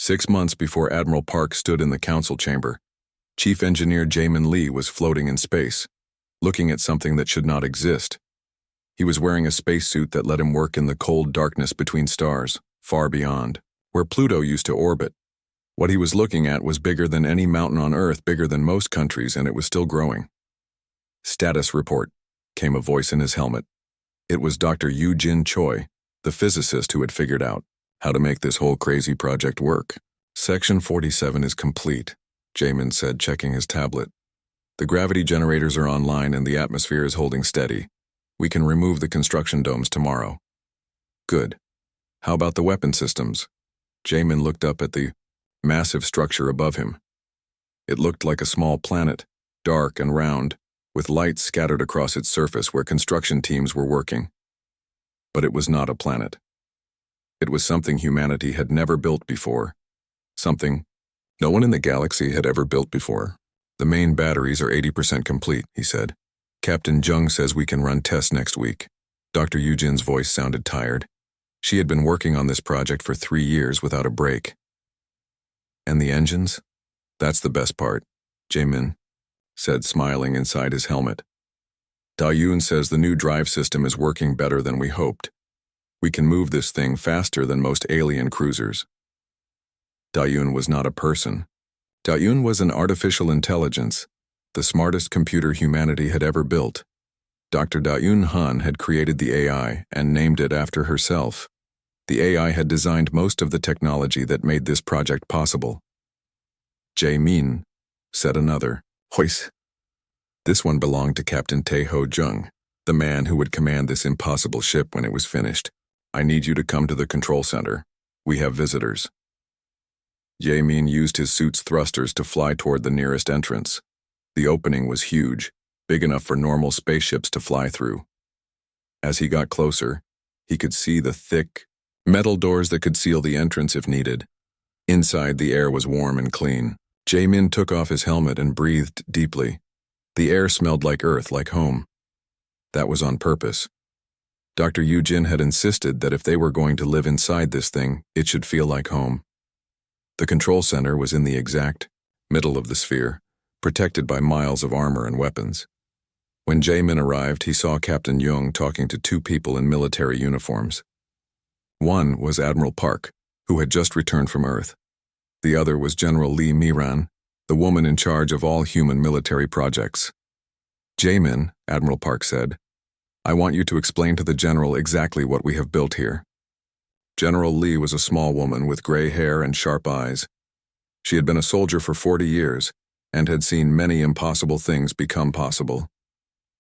6 months before Admiral Park stood in the council chamber, Chief Engineer Jamin Lee was floating in space, looking at something that should not exist. He was wearing a spacesuit that let him work in the cold darkness between stars, far beyond, where Pluto used to orbit. What he was looking at was bigger than any mountain on Earth, bigger than most countries, and it was still growing. "Status report," came a voice in his helmet. It was Dr. Yoo-Jin Choi, the physicist who had figured out how to make this whole crazy project work. "Section 47 is complete," Jamin said, checking his tablet. "The gravity generators are online and the atmosphere is holding steady. We can remove the construction domes tomorrow." "Good. How about the weapon systems?" Jamin looked up at the massive structure above him. It looked like a small planet, dark and round, with lights scattered across its surface where construction teams were working. But it was not a planet. It was something humanity had never built before. Something no one in the galaxy had ever built before. "The main batteries are 80% complete," he said. "Captain Jung says we can run tests next week." Dr. Yoo-Jin's voice sounded tired. She had been working on this project for 3 years without a break. "And the engines? That's the best part," Jamin said, smiling inside his helmet. "Da-Yoon says the new drive system is working better than we hoped. We can move this thing faster than most alien cruisers." Da-Yoon was not a person. Da-Yoon was an artificial intelligence, the smartest computer humanity had ever built. Dr. Da-Yoon Han had created the AI and named it after herself. The AI had designed most of the technology that made this project possible. "Jae-min," said another. "Hois." This one belonged to Captain Tae-ho Jung, the man who would command this impossible ship when it was finished. "I need you to come to the control center. We have visitors." Jae-min used his suit's thrusters to fly toward the nearest entrance. The opening was huge, big enough for normal spaceships to fly through. As he got closer, he could see the thick, metal doors that could seal the entrance if needed. Inside, the air was warm and clean. Jae-min took off his helmet and breathed deeply. The air smelled like Earth, like home. That was on purpose. Dr. Yoo-Jin had insisted that if they were going to live inside this thing, it should feel like home. The control center was in the exact middle of the sphere, protected by miles of armor and weapons. When Jae-min arrived, he saw Captain Jung talking to 2 people in military uniforms. One was Admiral Park, who had just returned from Earth. The other was General Lee Miran, the woman in charge of all human military projects. "Jae-min," Admiral Park said, "I want you to explain to the General exactly what we have built here." General Lee was a small woman with gray hair and sharp eyes. She had been a soldier for 40 years and had seen many impossible things become possible.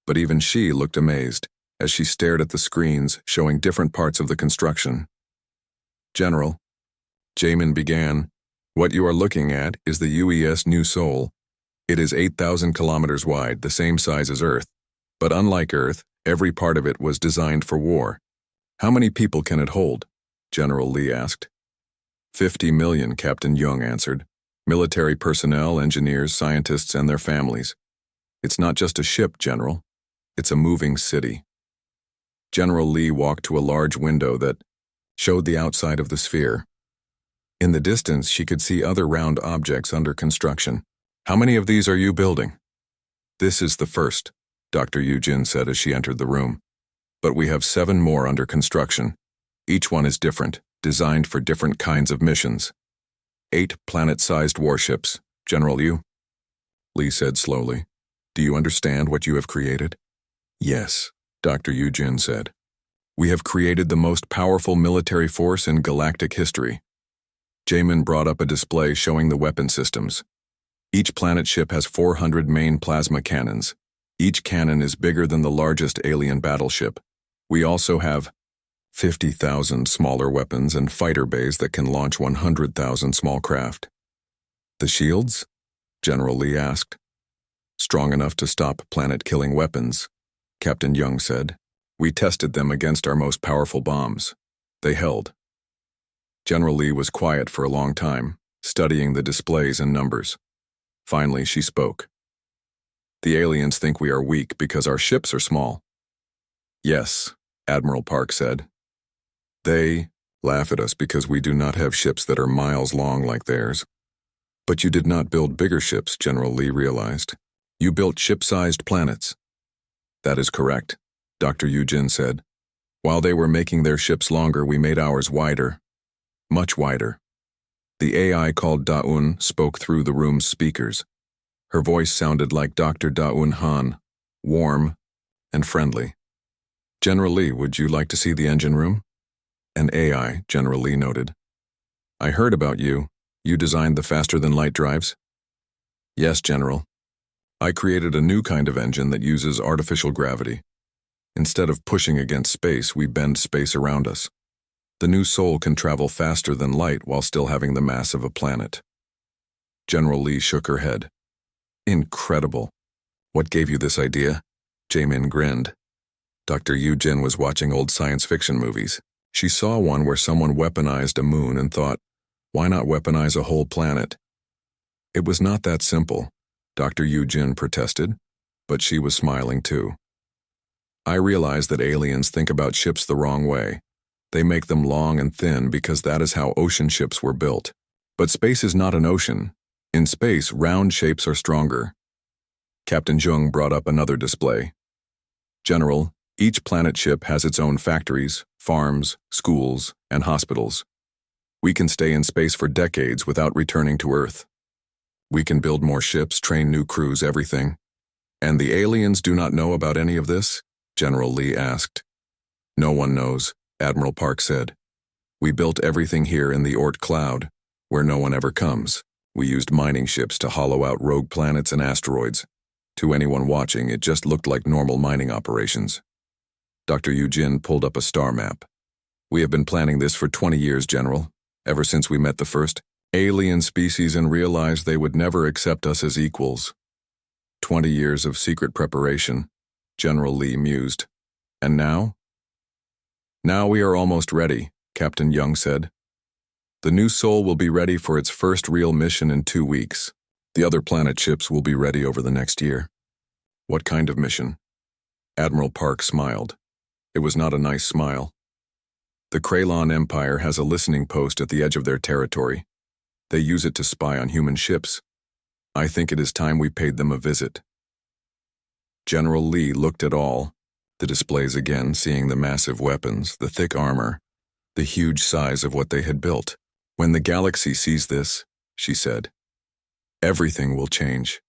But even she looked amazed as she stared at the screens showing different parts of the construction. "General," Jamin began, "what you are looking at is the UES New Sol. It is 8,000 kilometers wide, the same size as Earth. But unlike Earth, every part of it was designed for war." "How many people can it hold?" General Lee asked. 50 million, Captain Jung answered. "Military personnel, engineers, scientists, and their families. It's not just a ship, General. It's a moving city." General Lee walked to a large window that showed the outside of the sphere. In the distance, she could see other round objects under construction. "How many of these are you building?" "This is the first," Dr. Yoo-Jin said as she entered the room. "But we have 7 more under construction. Each one is different, designed for different kinds of missions. 8 planet-sized warships, General Yu," Lee said slowly. "Do you understand what you have created?" "Yes," Dr. Yoo-Jin said. "We have created the most powerful military force in galactic history." Jamin brought up a display showing the weapon systems. Each planet ship has 400 main plasma cannons. Each cannon is bigger than the largest alien battleship. We also have 50,000 smaller weapons and fighter bays that can launch 100,000 small craft. "The shields?" General Lee asked. "Strong enough to stop planet-killing weapons," Captain Jung said. "We tested them against our most powerful bombs. They held." General Lee was quiet for a long time, studying the displays and numbers. Finally, she spoke. "The aliens think we are weak because our ships are small." "Yes," Admiral Park said. "They laugh at us because we do not have ships that are miles long like theirs. But you did not build bigger ships, General Lee realized. You built ship-sized planets. That is correct, Dr. Yujin said. While they were making their ships longer, we made ours wider. Much wider. The AI called Daun spoke through the room's speakers. Her voice sounded like Dr. Daun Han, warm and friendly. General Lee, would you like to see the engine room? An AI, General Lee noted. I heard about you. You designed the faster-than-light drives? Yes, General. I created a new kind of engine that uses artificial gravity. Instead of pushing against space, we bend space around us. The new soul can travel faster than light while still having the mass of a planet. General Lee shook her head. Incredible. What gave you this idea? Jaemin grinned. Dr. Yujin was watching old science fiction movies. She saw one where someone weaponized a moon and thought, why not weaponize a whole planet? It was not that simple, Dr. Yujin protested, but she was smiling too. I realize that aliens think about ships the wrong way. They make them long and thin because that is how ocean ships were built. But space is not an ocean. In space, round shapes are stronger. Captain Jung brought up another display. General, each planet ship has its own factories, farms, schools, and hospitals. We can stay in space for decades without returning to Earth. We can build more ships, train new crews, everything. And the aliens do not know about any of this? General Lee asked. No one knows, Admiral Park said. We built everything here in the Oort cloud, where no one ever comes. We used mining ships to hollow out rogue planets and asteroids. To anyone watching, it just looked like normal mining operations. Dr. Yujin pulled up a star map. We have been planning this for 20 years, General, ever since we met the first alien species and realized they would never accept us as equals. 20 years of secret preparation, General Lee mused. And now? Now we are almost ready, Captain Young said. The new Soul will be ready for its first real mission in 2 weeks. The other planet ships will be ready over the next year. What kind of mission? Admiral Park smiled. It was not a nice smile. The Kralon Empire has a listening post at the edge of their territory. They use it to spy on human ships. I think it is time we paid them a visit. General Lee looked at all the displays again, seeing the massive weapons, the thick armor, the huge size of what they had built. When the galaxy sees this, she said, everything will change.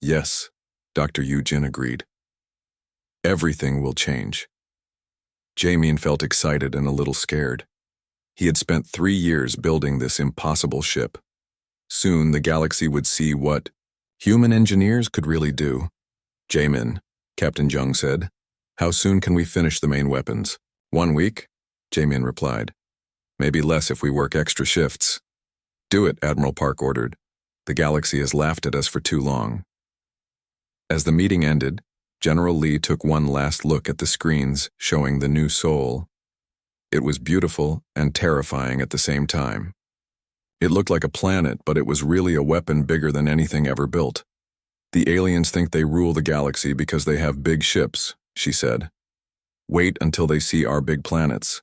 Yes, Dr. Yujin agreed. Everything will change. Jaemin felt excited and a little scared. He had spent 3 years building this impossible ship. Soon the galaxy would see what human engineers could really do. Jaemin, Captain Jung said, how soon can we finish the main weapons? 1 week? Jaemin replied. Maybe less if we work extra shifts. Do it, Admiral Park ordered. The galaxy has laughed at us for too long. As the meeting ended, General Lee took one last look at the screens showing the new Soul. It was beautiful and terrifying at the same time. It looked like a planet, but it was really a weapon bigger than anything ever built. The aliens think they rule the galaxy because they have big ships, she said. Wait until they see our big planets.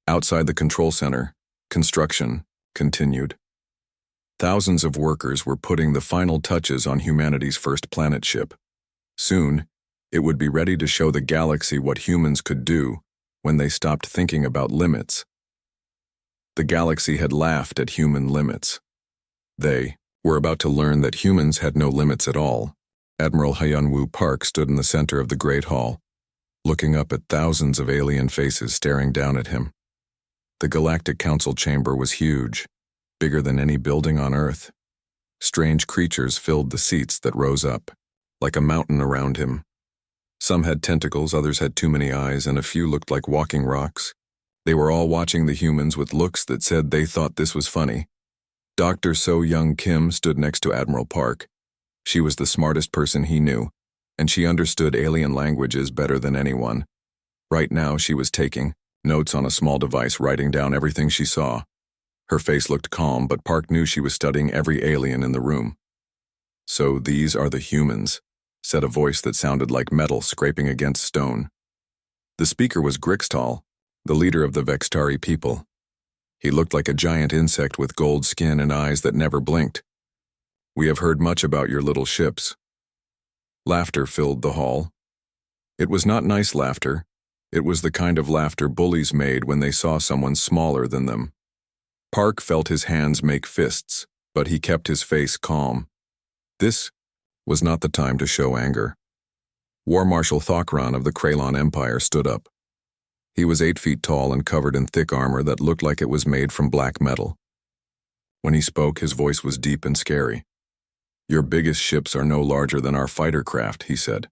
Outside the control center, construction continued. Thousands of workers were putting the final touches on humanity's first planet ship. Soon, it would be ready to show the galaxy what humans could do when they stopped thinking about limits. The galaxy had laughed at human limits. They were about to learn that humans had no limits at all. Admiral Hyunwoo Park stood in the center of the Great Hall, looking up at thousands of alien faces staring down at him. The Galactic Council chamber was huge, bigger than any building on Earth. Strange creatures filled the seats that rose up, like a mountain around him. Some had tentacles, others had too many eyes, and a few looked like walking rocks. They were all watching the humans with looks that said they thought this was funny. Dr. So Young Kim stood next to Admiral Park. She was the smartest person he knew, and she understood alien languages better than anyone. Right now she was taking notes on a small device, writing down everything she saw. Her face looked calm, but Park knew she was studying every alien in the room. So these are the humans, said a voice that sounded like metal scraping against stone. The speaker was Grixtal, the leader of the Vextari people. He looked like a giant insect with gold skin and eyes that never blinked. "We have heard much about your little ships." Laughter filled the hall. It was not nice laughter. It was the kind of laughter bullies made when they saw someone smaller than them. Park felt his hands make fists, but he kept his face calm. This was not the time to show anger. War Marshal Thokran of the Kralon Empire stood up. He was 8 feet tall and covered in thick armor that looked like it was made from black metal. When he spoke, his voice was deep and scary. "Your biggest ships are no larger than our fighter craft," he said.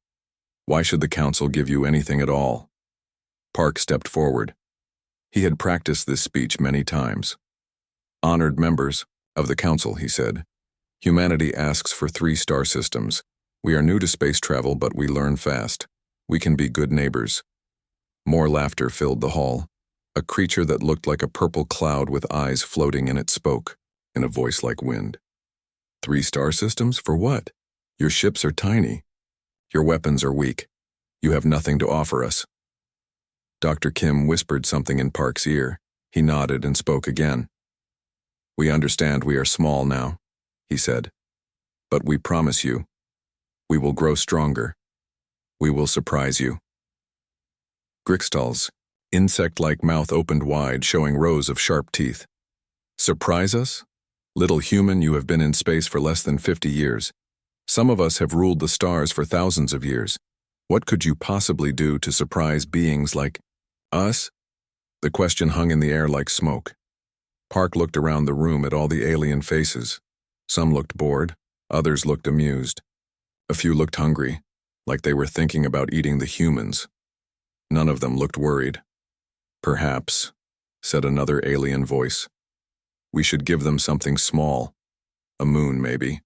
"Why should the Council give you anything at all?" Park stepped forward. He had practiced this speech many times. "Honored members of the Council," he said. "Humanity asks for 3 star systems. We are new to space travel, but we learn fast. We can be good neighbors." More laughter filled the hall. A creature that looked like a purple cloud with eyes floating in it spoke, in a voice like wind. 3 star systems? For what? Your ships are tiny. Your weapons are weak. You have nothing to offer us." Dr. Kim whispered something in Park's ear. He nodded and spoke again. "We understand we are small now," he said. "But we promise you, we will grow stronger. We will surprise you." Grixtal's insect-like mouth opened wide, showing rows of sharp teeth. "Surprise us? Little human, you have been in space for less than 50 years. Some of us have ruled the stars for thousands of years. What could you possibly do to surprise beings like us?" The question hung in the air like smoke. Park looked around the room at all the alien faces. Some looked bored, others looked amused. A few looked hungry, like they were thinking about eating the humans. None of them looked worried. "Perhaps," said another alien voice, "we should give them something small. A moon, maybe.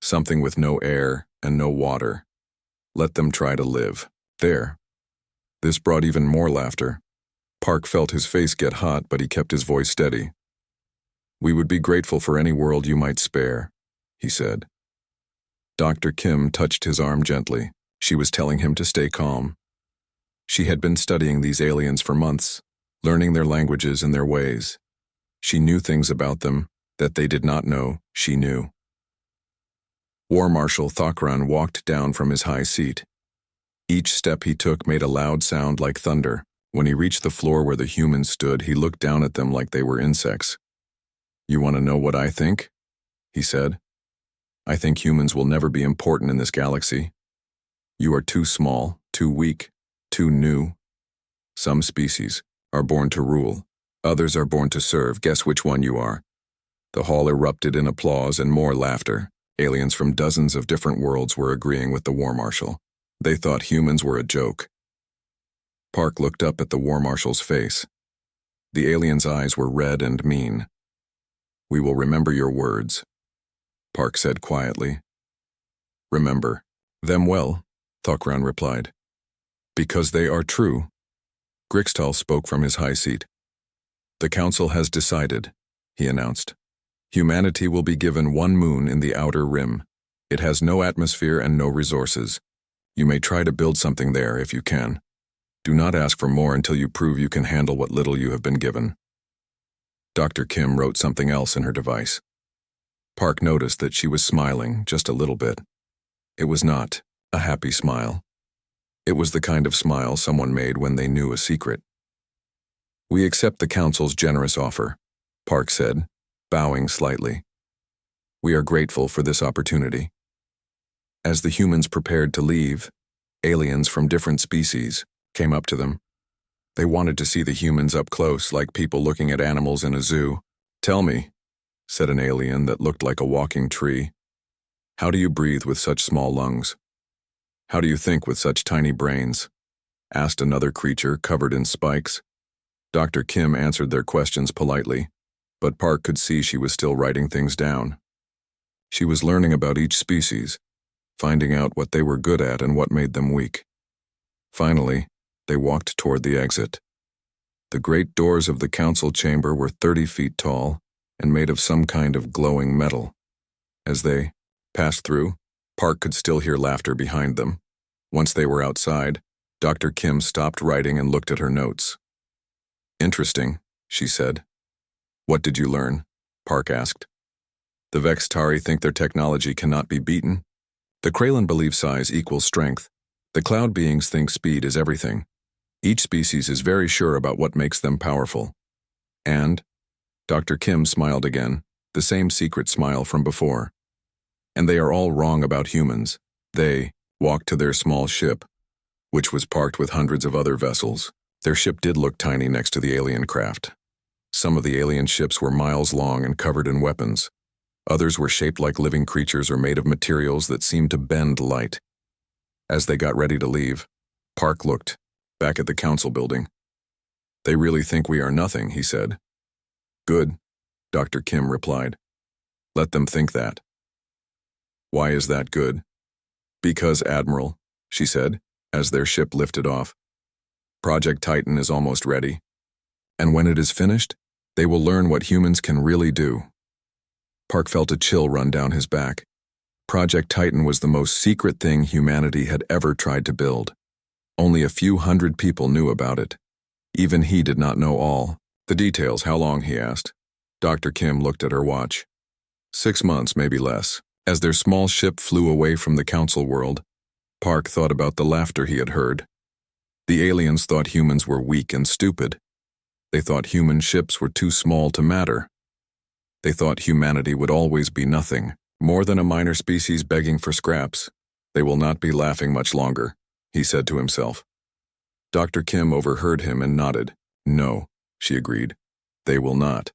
Something with no air and no water. Let them try to live there." This brought even more laughter. Park felt his face get hot, but he kept his voice steady. "We would be grateful for any world you might spare," he said. Dr. Kim touched his arm gently. She was telling him to stay calm. She had been studying these aliens for months, learning their languages and their ways. She knew things about them that they did not know she knew. War Marshal Thokran walked down from his high seat. Each step he took made a loud sound like thunder. When he reached the floor where the humans stood, he looked down at them like they were insects. "You want to know what I think?" he said. "I think humans will never be important in this galaxy. You are too small, too weak, too new. Some species are born to rule. Others are born to serve. Guess which one you are." The hall erupted in applause and more laughter. Aliens from dozens of different worlds were agreeing with the War Marshal. They thought humans were a joke. Park looked up at the War Marshal's face. The alien's eyes were red and mean. "We will remember your words," Park said quietly. "Remember them well," Thokran replied. "Because they are true." Grixtal spoke from his high seat. "The Council has decided," he announced. "Humanity will be given 1 moon in the outer rim. It has no atmosphere and no resources. You may try to build something there if you can. Do not ask for more until you prove you can handle what little you have been given." Dr. Kim wrote something else in her device. Park noticed that she was smiling just a little bit. It was not a happy smile. It was the kind of smile someone made when they knew a secret. "We accept the Council's generous offer," Park said, bowing slightly. "We are grateful for this opportunity." As the humans prepared to leave, aliens from different species came up to them. They wanted to see the humans up close, like people looking at animals in a zoo. "Tell me," said an alien that looked like a walking tree, "how do you breathe with such small lungs? How do you think with such tiny brains?" asked another creature covered in spikes. Dr. Kim answered their questions politely, but Park could see she was still writing things down. She was learning about each species, finding out what they were good at and what made them weak. Finally, they walked toward the exit. The great doors of the council chamber were 30 feet tall and made of some kind of glowing metal. As they passed through, Park could still hear laughter behind them. Once they were outside, Dr. Kim stopped writing and looked at her notes. Interesting, she said. What did you learn? Park asked. The Vextari think their technology cannot be beaten. The Kraylan believe size equals strength. The cloud beings think speed is everything. Each species is very sure about what makes them powerful. And, Dr. Kim smiled again, the same secret smile from before. And they are all wrong about humans. They walked to their small ship, which was parked with hundreds of other vessels. Their ship did look tiny next to the alien craft. Some of the alien ships were miles long and covered in weapons. Others were shaped like living creatures or made of materials that seemed to bend light. As they got ready to leave, Park looked back at the council building. They really think we are nothing, he said. Good, Dr. Kim replied. Let them think that. Why is that good? Because, Admiral, she said, as their ship lifted off. Project Titan is almost ready. And when it is finished, they will learn what humans can really do. Park felt a chill run down his back. Project Titan was the most secret thing humanity had ever tried to build. Only a few hundred people knew about it. Even he did not know all. The details, how long, he asked. Dr. Kim looked at her watch. 6 months, maybe less. As their small ship flew away from the council world, Park thought about the laughter he had heard. The aliens thought humans were weak and stupid. They thought human ships were too small to matter. They thought humanity would always be nothing, more than a minor species begging for scraps. They will not be laughing much longer, he said to himself. Dr. Kim overheard him and nodded. No, she agreed. They will not.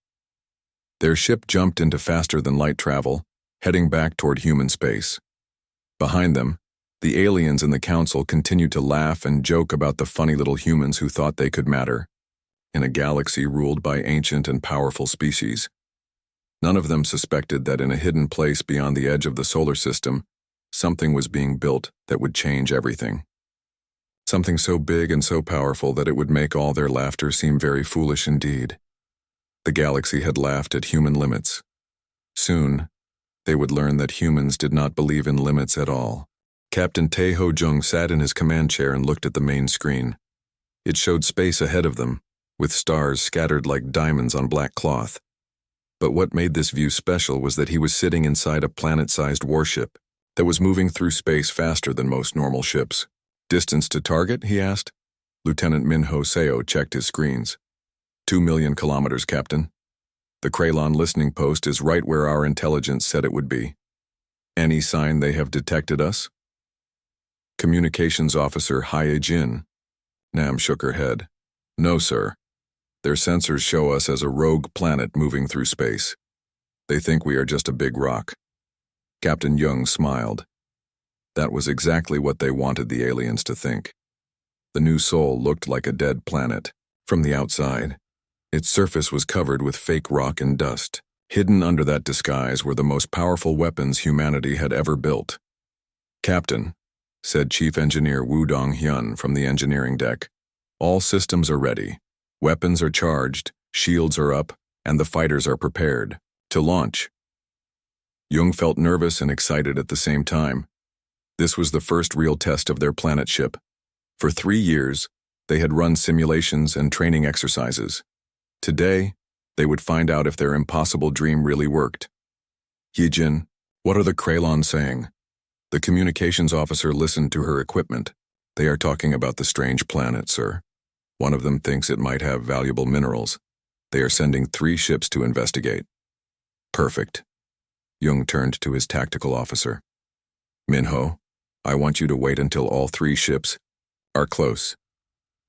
Their ship jumped into faster-than-light travel, heading back toward human space. Behind them, the aliens in the council continued to laugh and joke about the funny little humans who thought they could matter. In a galaxy ruled by ancient and powerful species. None of them suspected that in a hidden place beyond the edge of the solar system, something was being built that would change everything. Something so big and so powerful that it would make all their laughter seem very foolish indeed. The galaxy had laughed at human limits. Soon, they would learn that humans did not believe in limits at all. Captain Tae Ho Jung sat in his command chair and looked at the main screen. It showed space ahead of them, with stars scattered like diamonds on black cloth. But what made this view special was that he was sitting inside a planet-sized warship that was moving through space faster than most normal ships. Distance to target, he asked. Lieutenant Minho Seo checked his screens. 2 million kilometers, Captain. The Kraylan listening post is right where our intelligence said it would be. Any sign they have detected us? Communications Officer Hae Jin. Nam shook her head. No, sir. Their sensors show us as a rogue planet moving through space. They think we are just a big rock. Captain Young smiled. That was exactly what they wanted the aliens to think. The new Sol looked like a dead planet. From the outside, its surface was covered with fake rock and dust. Hidden under that disguise were the most powerful weapons humanity had ever built. Captain, said Chief Engineer Woo Dong-hyun from the engineering deck, all systems are ready. Weapons are charged, shields are up, and the fighters are prepared to launch. Jung felt nervous and excited at the same time. This was the first real test of their planet ship. For 3 years, they had run simulations and training exercises. Today, they would find out if their impossible dream really worked. Yijin, what are the Kraylan saying? The communications officer listened to her equipment. They are talking about the strange planet, sir. One of them thinks it might have valuable minerals. They are sending 3 ships to investigate. Perfect. Jung turned to his tactical officer. Minho, I want you to wait until all 3 ships are close.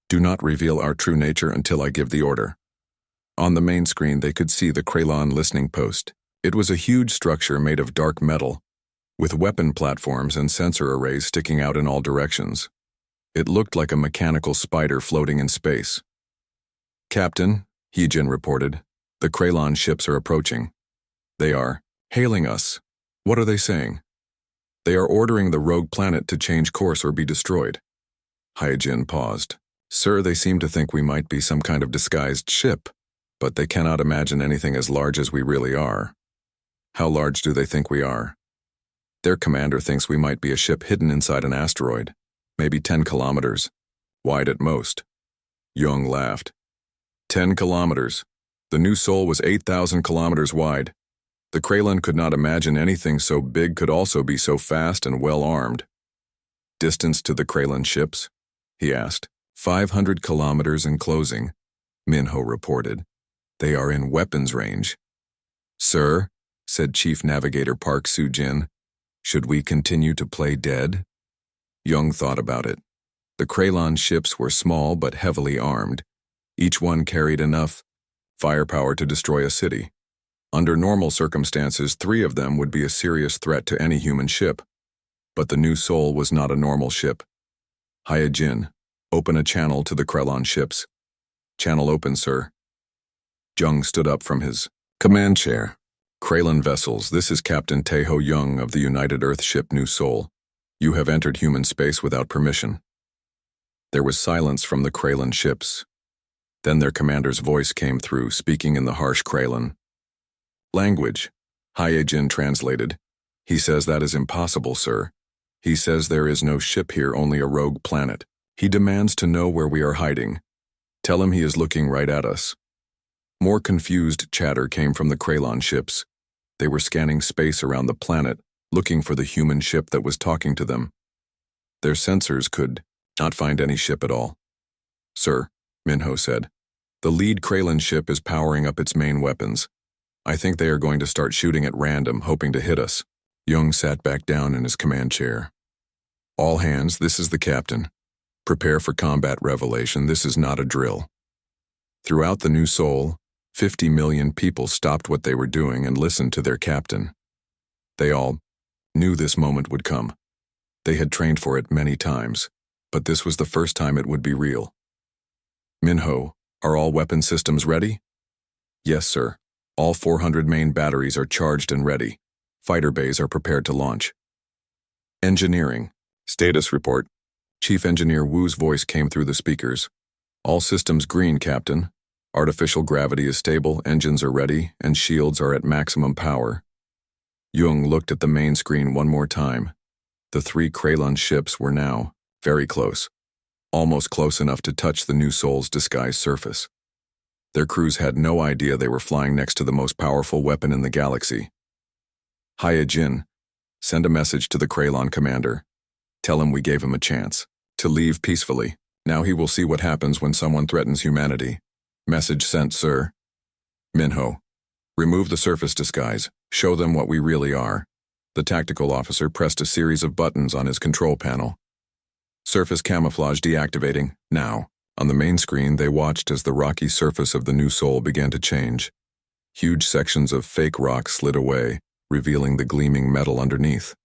Do not reveal our true nature until I give the order. On the main screen, they could see the Kraylan listening post. It was a huge structure made of dark metal, with weapon platforms and sensor arrays sticking out in all directions. It looked like a mechanical spider floating in space. Captain, Heejin reported, the Kraylan ships are approaching. They are hailing us. What are they saying? They are ordering the rogue planet to change course or be destroyed. Hyejin paused. Sir, they seem to think we might be some kind of disguised ship, but they cannot imagine anything as large as we really are. How large do they think we are? Their commander thinks we might be a ship hidden inside an asteroid, maybe 10 kilometers, wide at most. Jung laughed. 10 kilometers. The new Sol was 8,000 kilometers wide. The Kraylan could not imagine anything so big could also be so fast and well armed. Distance to the Kraylan ships? He asked. 500 kilometers and closing, Minho reported. They are in weapons range. Sir, said Chief Navigator Park Soo-jin, should we continue to play dead? Young thought about it. The Kraylan ships were small but heavily armed. Each one carried enough firepower to destroy a city. Under normal circumstances, 3 of them would be a serious threat to any human ship. But the new Sol was not a normal ship. Hyojin, open a channel to the Kraylan ships. Channel open, sir. Jung stood up from his command chair. Kraylan vessels, this is Captain Taeho Young of the United Earth ship New Sol. You have entered human space without permission. There was silence from the Kraylan ships. Then their commander's voice came through, speaking in the harsh Kraylan. Language, Hyojin translated. He says that is impossible, sir. He says there is no ship here, only a rogue planet. He demands to know where we are hiding. Tell him he is looking right at us. More confused chatter came from the Kraylan ships. They were scanning space around the planet, looking for the human ship that was talking to them. Their sensors could not find any ship at all. Sir, Minho said, the lead Kraylan ship is powering up its main weapons. I think they are going to start shooting at random, hoping to hit us. Young sat back down in his command chair. All hands, this is the captain. Prepare for combat revelation, this is not a drill. Throughout the new Sol, 50 million people stopped what they were doing and listened to their captain. They all knew this moment would come. They had trained for it many times, but this was the first time it would be real. Minho, are all weapon systems ready? Yes, sir. All 400 main batteries are charged and ready. Fighter bays are prepared to launch. Engineering. Status report. Chief Engineer Wu's voice came through the speakers. All systems green, Captain. Artificial gravity is stable, engines are ready, and shields are at maximum power. Jung looked at the main screen one more time. The 3 Kraylan ships were now very close. Almost close enough to touch the new Sol's disguised surface. Their crews had no idea they were flying next to the most powerful weapon in the galaxy. Hyojin, send a message to the Kraylan commander. Tell him we gave him a chance to leave peacefully. Now he will see what happens when someone threatens humanity. Message sent, sir. Minho, remove the surface disguise. Show them what we really are. The tactical officer pressed a series of buttons on his control panel. Surface camouflage deactivating, now. On the main screen, they watched as the rocky surface of the new Sol began to change. Huge sections of fake rock slid away, revealing the gleaming metal underneath.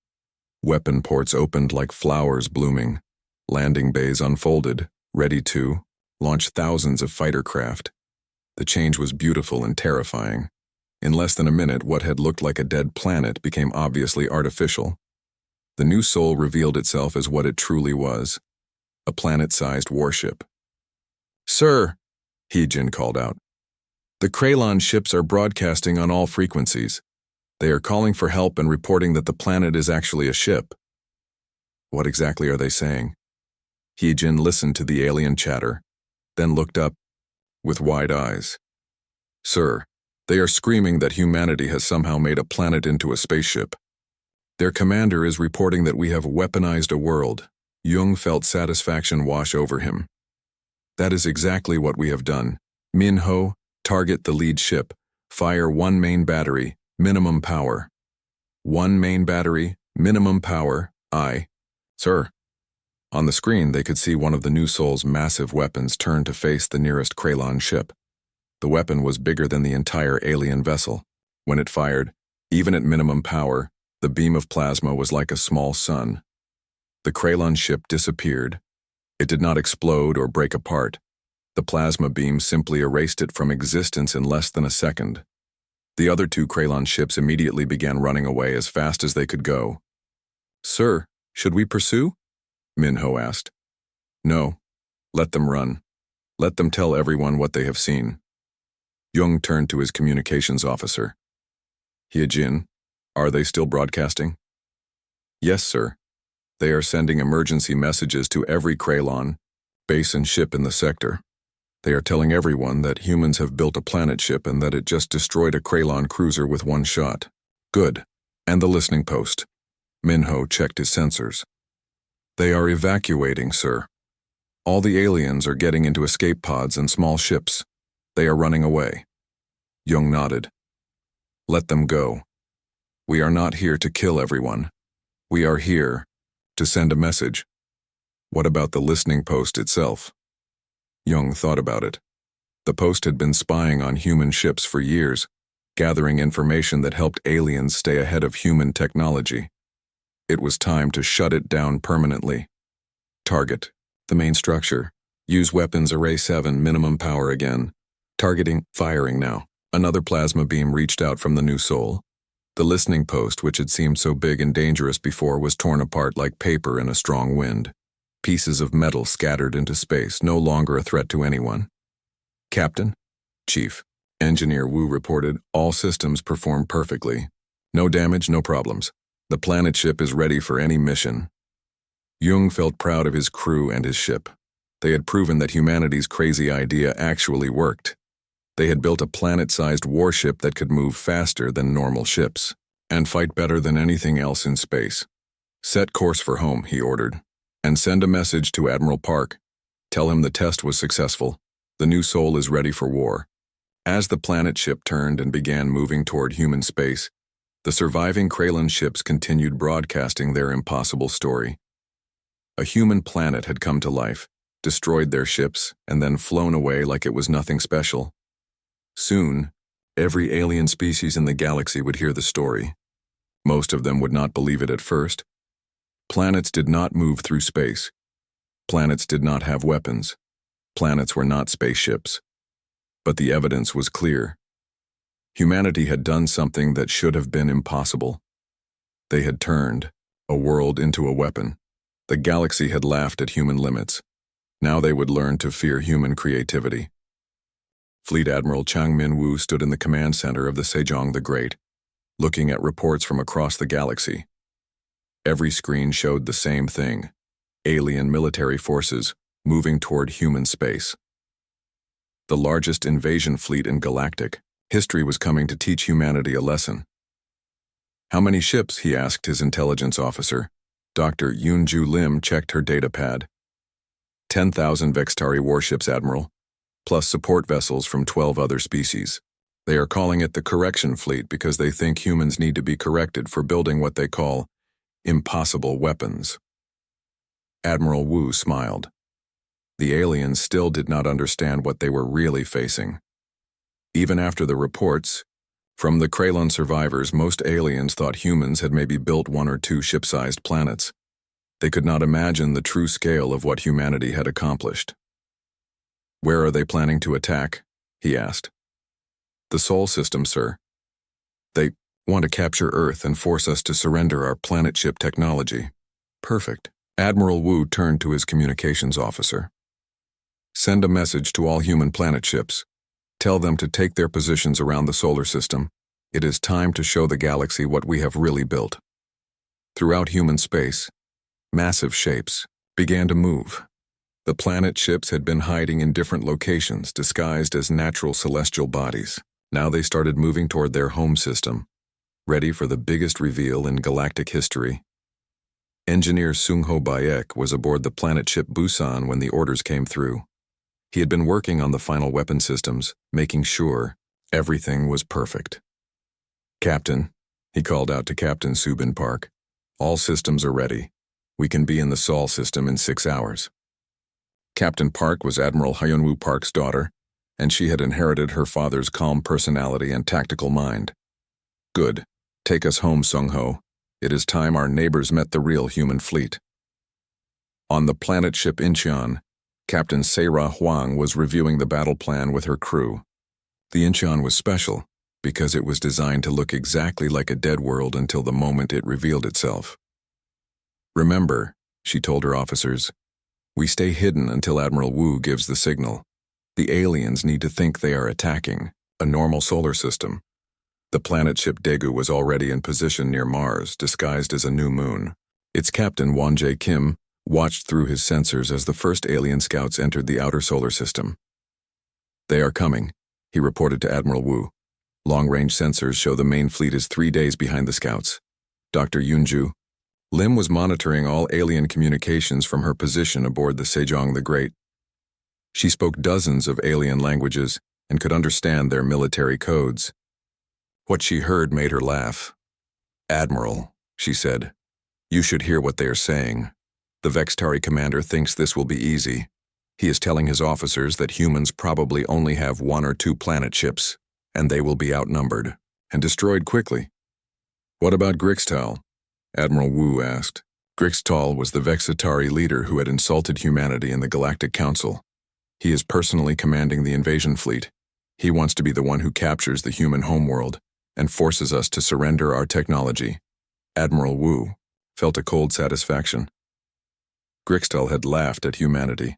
Weapon ports opened like flowers blooming. Landing bays unfolded, ready to launch thousands of fighter craft. The change was beautiful and terrifying. In less than a minute, what had looked like a dead planet became obviously artificial. The new Sol revealed itself as what it truly was, a planet-sized warship. Sir, Hyojin called out. The Kraylan ships are broadcasting on all frequencies. They are calling for help and reporting that the planet is actually a ship. What exactly are they saying? Hyojin listened to the alien chatter, then looked up with wide eyes. Sir, they are screaming that humanity has somehow made a planet into a spaceship. Their commander is reporting that we have weaponized a world. Jung felt satisfaction wash over him. That is exactly what we have done. Minho, target the lead ship. Fire 1 main battery, minimum power. 1 main battery, minimum power, aye. Sir. On the screen, they could see one of the new Sol's massive weapons turn to face the nearest Kraylan ship. The weapon was bigger than the entire alien vessel. When it fired, even at minimum power, the beam of plasma was like a small sun. The Kraylan ship disappeared. It did not explode or break apart. The plasma beam simply erased it from existence in less than a second. The other 2 Kraylan ships immediately began running away as fast as they could go. Sir, should we pursue? Minho asked. No. Let them run. Let them tell everyone what they have seen. Jung turned to his communications officer. Hyojin, are they still broadcasting? Yes, sir. They are sending emergency messages to every Kraylan, base and ship in the sector. They are telling everyone that humans have built a planet ship and that it just destroyed a Krylon cruiser with one shot. Good. And the listening post. Minho checked his sensors. They are evacuating, sir. All the aliens are getting into escape pods and small ships. They are running away. Jung nodded. Let them go. We are not here to kill everyone. We are here to send a message. What about the listening post itself? Jung thought about it. The post had been spying on human ships for years, gathering information that helped aliens stay ahead of human technology. It was time to shut it down permanently. Target. The main structure. Use weapons Array 7 minimum power again. Targeting, firing now. Another plasma beam reached out from the new soul. The listening post, which had seemed so big and dangerous before, was torn apart like paper in a strong wind. Pieces of metal scattered into space, no longer a threat to anyone. Captain? Chief. Engineer Wu reported, all systems perform perfectly. No damage, no problems. The planet ship is ready for any mission. Jung felt proud of his crew and his ship. They had proven that humanity's crazy idea actually worked. They had built a planet-sized warship that could move faster than normal ships, and fight better than anything else in space. Set course for home, he ordered, and send a message to Admiral Park. Tell him the test was successful. The new soul is ready for war. As the planet ship turned and began moving toward human space, the surviving Krylon ships continued broadcasting their impossible story. A human planet had come to life, destroyed their ships, and then flown away like it was nothing special. Soon, every alien species in the galaxy would hear the story. Most of them would not believe it at first. Planets did not move through space. Planets did not have weapons. Planets were not spaceships. But the evidence was clear. Humanity had done something that should have been impossible. They had turned a world into a weapon. The galaxy had laughed at human limits. Now they would learn to fear human creativity. Fleet Admiral Chang Min-woo stood in the command center of the Sejong the Great, looking at reports from across the galaxy. Every screen showed the same thing: alien military forces moving toward human space. The largest invasion fleet in galactic history was coming to teach humanity a lesson. How many ships? He asked his intelligence officer. Dr. Yoon-ju Lim checked her data pad. 10,000 Vextari warships, Admiral, plus support vessels from 12 other species. They are calling it the correction fleet because they think humans need to be corrected for building what they call impossible weapons. Admiral Wu smiled. The aliens still did not understand what they were really facing. Even after the reports from the Krylon survivors, most aliens thought humans had maybe built 1 or 2 ship-sized planets. They could not imagine the true scale of what humanity had accomplished. Where are they planning to attack? He asked. The Sol system, sir. They want to capture Earth and force us to surrender our planet ship technology. Perfect. Admiral Wu turned to his communications officer. Send a message to all human planet ships. Tell them to take their positions around the solar system. It is time to show the galaxy what we have really built. Throughout human space, massive shapes began to move. The planet ships had been hiding in different locations, disguised as natural celestial bodies. Now they started moving toward their home system, ready for the biggest reveal in galactic history. Engineer Sung-ho Bayek was aboard the planet ship Busan when the orders came through. He had been working on the final weapon systems, making sure everything was perfect. Captain, he called out to Captain Subin Park, all systems are ready. We can be in the Sol system in 6 hours. Captain Park was Admiral Hyunwoo Park's daughter, and she had inherited her father's calm personality and tactical mind. Good. Take us home, Sung-ho. It is time our neighbors met the real human fleet. On the planet ship Incheon, Captain Se-ra Huang was reviewing the battle plan with her crew. The Incheon was special because it was designed to look exactly like a dead world until the moment it revealed itself. Remember, she told her officers, we stay hidden until Admiral Wu gives the signal. The aliens need to think they are attacking a normal solar system. The planet ship Daegu was already in position near Mars, disguised as a new moon. Its captain, Won-jae Kim, watched through his sensors as the first alien scouts entered the outer solar system. They are coming, he reported to Admiral Wu. Long-range sensors show the main fleet is 3 days behind the scouts. Dr. Yunju. Lim was monitoring all alien communications from her position aboard the Sejong the Great. She spoke dozens of alien languages and could understand their military codes. What she heard made her laugh. "Admiral," she said, "you should hear what they are saying. The Vextari commander thinks this will be easy. He is telling his officers that humans probably only have 1 or 2 planet ships, and they will be outnumbered and destroyed quickly." "What about Grixtal?" Admiral Wu asked. Grixtal was the Vexitari leader who had insulted humanity in the Galactic Council. He is personally commanding the invasion fleet. He wants to be the one who captures the human homeworld and forces us to surrender our technology. Admiral Wu felt a cold satisfaction. Grixtal had laughed at humanity.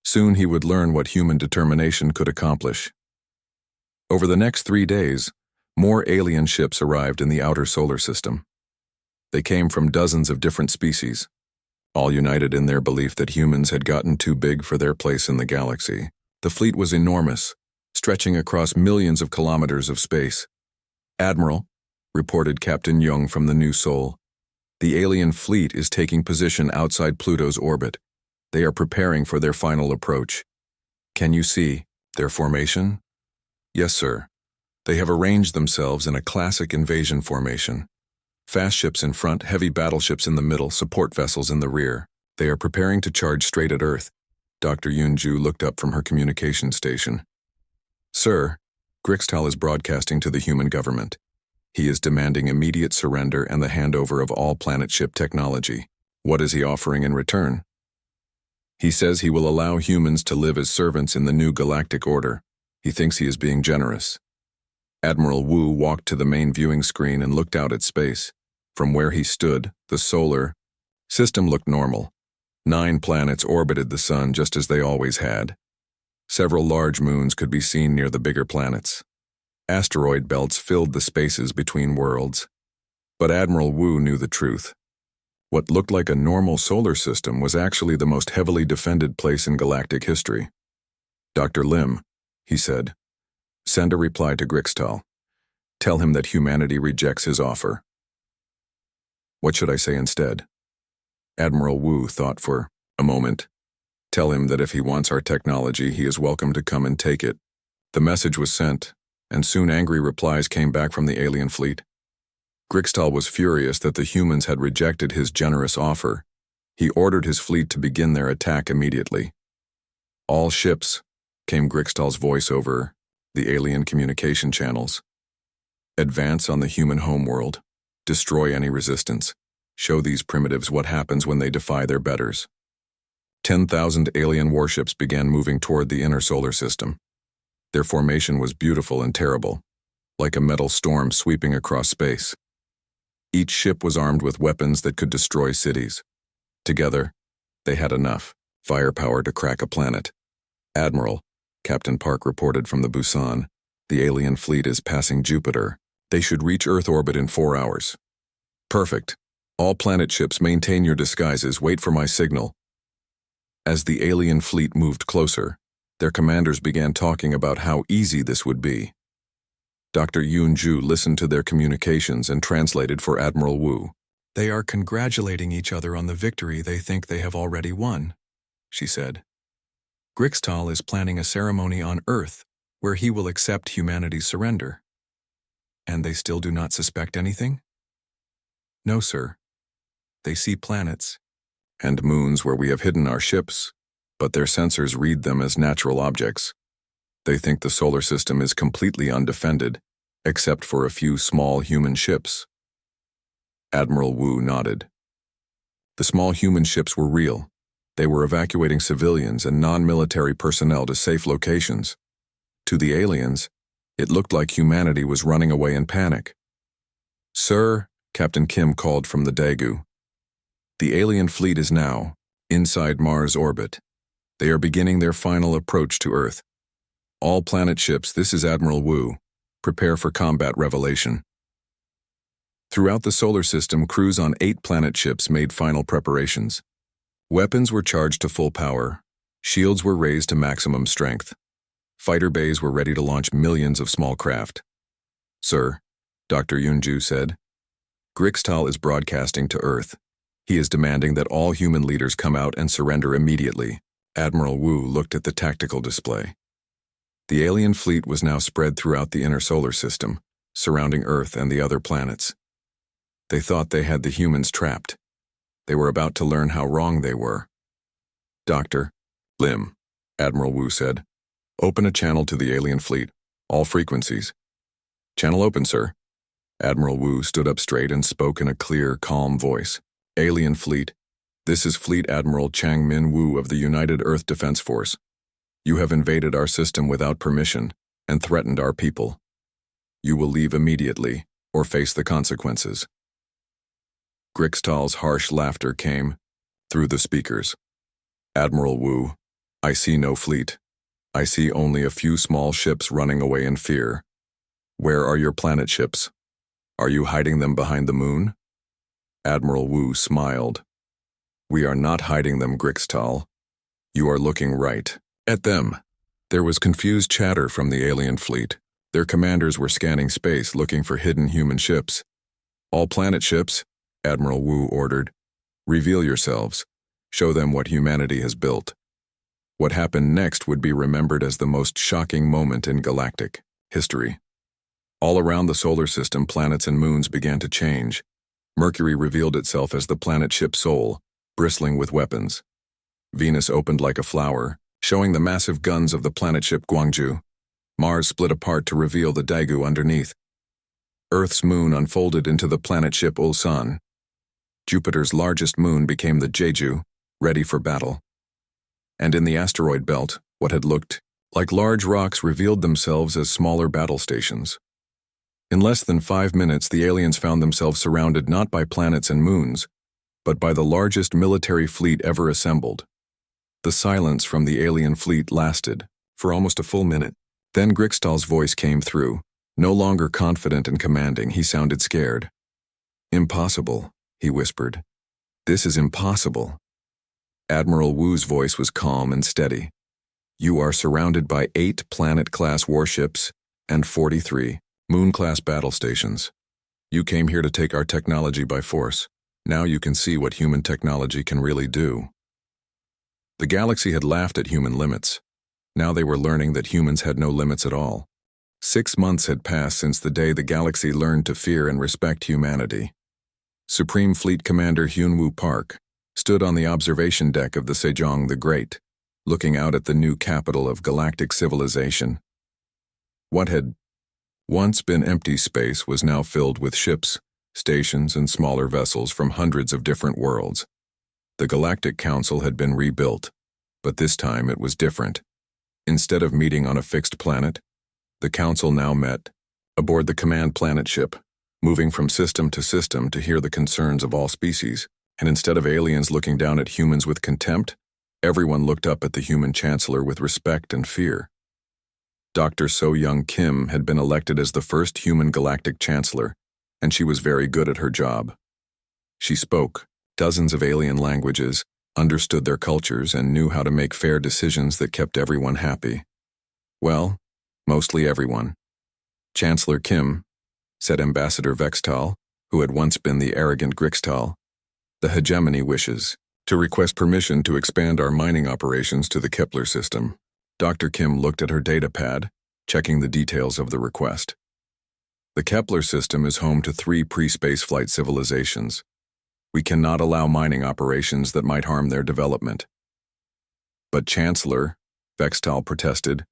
Soon he would learn what human determination could accomplish. Over the next 3 days, more alien ships arrived in the outer solar system. They came from dozens of different species, all united in their belief that humans had gotten too big for their place in the galaxy. The fleet was enormous, stretching across millions of kilometers of space. "Admiral," reported Captain Young from the New Sol, "the alien fleet is taking position outside Pluto's orbit. They are preparing for their final approach. Can you see their formation?" "Yes, sir. They have arranged themselves in a classic invasion formation. Fast ships in front, heavy battleships in the middle, support vessels in the rear. They are preparing to charge straight at Earth." Dr. Yunju looked up from her communication station. "Sir, Grixtal is broadcasting to the human government. He is demanding immediate surrender and the handover of all planet ship technology. What is he offering in return?" "He says he will allow humans to live as servants in the new galactic order. He thinks he is being generous." Admiral Wu walked to the main viewing screen and looked out at space. From where he stood, the solar system looked normal. 9 planets orbited the sun just as they always had. Several large moons could be seen near the bigger planets. Asteroid belts filled the spaces between worlds. But Admiral Wu knew the truth. What looked like a normal solar system was actually the most heavily defended place in galactic history. "Dr. Lim," he said, "send a reply to Grixtal. Tell him that humanity rejects his offer." What should I say instead? Admiral Wu thought for a moment. Tell him that if he wants our technology, he is welcome to come and take it. The message was sent, and soon angry replies came back from the alien fleet. Grixtal was furious that the humans had rejected his generous offer. He ordered his fleet to begin their attack immediately. "All ships," came Grixtal's voice over the alien communication channels. "Advance on the human homeworld. Destroy any resistance. Show these primitives what happens when they defy their betters." 10,000 alien warships began moving toward the inner solar system. Their formation was beautiful and terrible, like a metal storm sweeping across space. Each ship was armed with weapons that could destroy cities. Together, they had enough firepower to crack a planet. "Admiral," Captain Park reported from the Busan, "the alien fleet is passing Jupiter. They should reach Earth orbit in 4 hours." "Perfect. All planet ships maintain your disguises. Wait for my signal." As the alien fleet moved closer, their commanders began talking about how easy this would be. Dr. Yunju listened to their communications and translated for Admiral Wu. "They are congratulating each other on the victory they think they have already won," she said. "Grixtal is planning a ceremony on Earth where he will accept humanity's surrender." "And they still do not suspect anything?" "No, sir. They see planets and moons where we have hidden our ships, but their sensors read them as natural objects. They think the solar system is completely undefended, except for a few small human ships." Admiral Wu nodded. The small human ships were real. They were evacuating civilians and non-military personnel to safe locations. To the aliens, it looked like humanity was running away in panic. "Sir," Captain Kim called from the Daegu, "the alien fleet is now inside Mars orbit. They are beginning their final approach to Earth. All planet ships, this is Admiral Wu. Prepare for combat revelation." Throughout the solar system, crews on 8 planet ships made final preparations. Weapons were charged to full power. Shields were raised to maximum strength. Fighter bays were ready to launch millions of small craft. "Sir," Dr. Yunju said, "Grixtal is broadcasting to Earth. He is demanding that all human leaders come out and surrender immediately." Admiral Wu looked at the tactical display. The alien fleet was now spread throughout the inner solar system, surrounding Earth and the other planets. They thought they had the humans trapped. They were about to learn how wrong they were. "Dr. Lim," Admiral Wu said, "open a channel to the alien fleet, all frequencies." "Channel open, sir." Admiral Wu stood up straight and spoke in a clear, calm voice. "Alien fleet, this is Fleet Admiral Changmin Wu of the United Earth Defense Force. You have invaded our system without permission and threatened our people. You will leave immediately or face the consequences." Grixtal's harsh laughter came through the speakers. "Admiral Wu, I see no fleet. I see only a few small ships running away in fear. Where are your planet ships? Are you hiding them behind the moon?" Admiral Wu smiled. "We are not hiding them, Grixtal. You are looking right at them." There was confused chatter from the alien fleet. Their commanders were scanning space looking for hidden human ships. "All planet ships," Admiral Wu ordered. "Reveal yourselves. Show them what humanity has built." What happened next would be remembered as the most shocking moment in galactic history. All around the solar system, planets and moons began to change. Mercury revealed itself as the planet ship Sol, bristling with weapons. Venus opened like a flower, showing the massive guns of the planet ship Guangzhou. Mars split apart to reveal the Daegu underneath. Earth's moon unfolded into the planet ship Ulsan. Jupiter's largest moon became the Jeju, ready for battle. And in the asteroid belt, what had looked like large rocks revealed themselves as smaller battle stations. In less than 5 minutes, the aliens found themselves surrounded not by planets and moons, but by the largest military fleet ever assembled. The silence from the alien fleet lasted for almost a full minute. Then Grixtal's voice came through. No longer confident and commanding, he sounded scared. "Impossible," he whispered. "This is impossible." Admiral Wu's voice was calm and steady. "You are surrounded by 8 planet-class warships and 43 moon-class battle stations. You came here to take our technology by force. Now you can see what human technology can really do." The galaxy had laughed at human limits. Now they were learning that humans had no limits at all. 6 months had passed since the day the galaxy learned to fear and respect humanity. Supreme Fleet Commander Hyunwoo Park stood on the observation deck of the Sejong the Great, looking out at the new capital of galactic civilization. What had once been empty space was now filled with ships, stations, and smaller vessels from hundreds of different worlds. The Galactic Council had been rebuilt, but this time it was different. Instead of meeting on a fixed planet, the Council now met aboard the command planet ship, moving from system to hear the concerns of all species. And instead of aliens looking down at humans with contempt, everyone looked up at the human chancellor with respect and fear. Dr. So-Young Kim had been elected as the first human galactic chancellor, and she was very good at her job. She spoke dozens of alien languages, understood their cultures, and knew how to make fair decisions that kept everyone happy. Well, mostly everyone. "Chancellor Kim," said Ambassador Vextal, who had once been the arrogant Grixtal, "the hegemony wishes to request permission to expand our mining operations to the Kepler system." Dr. Kim looked at her data pad, checking the details of the request. "The Kepler system is home to 3 pre-spaceflight civilizations. We cannot allow mining operations that might harm their development." "But Chancellor," Vextal protested,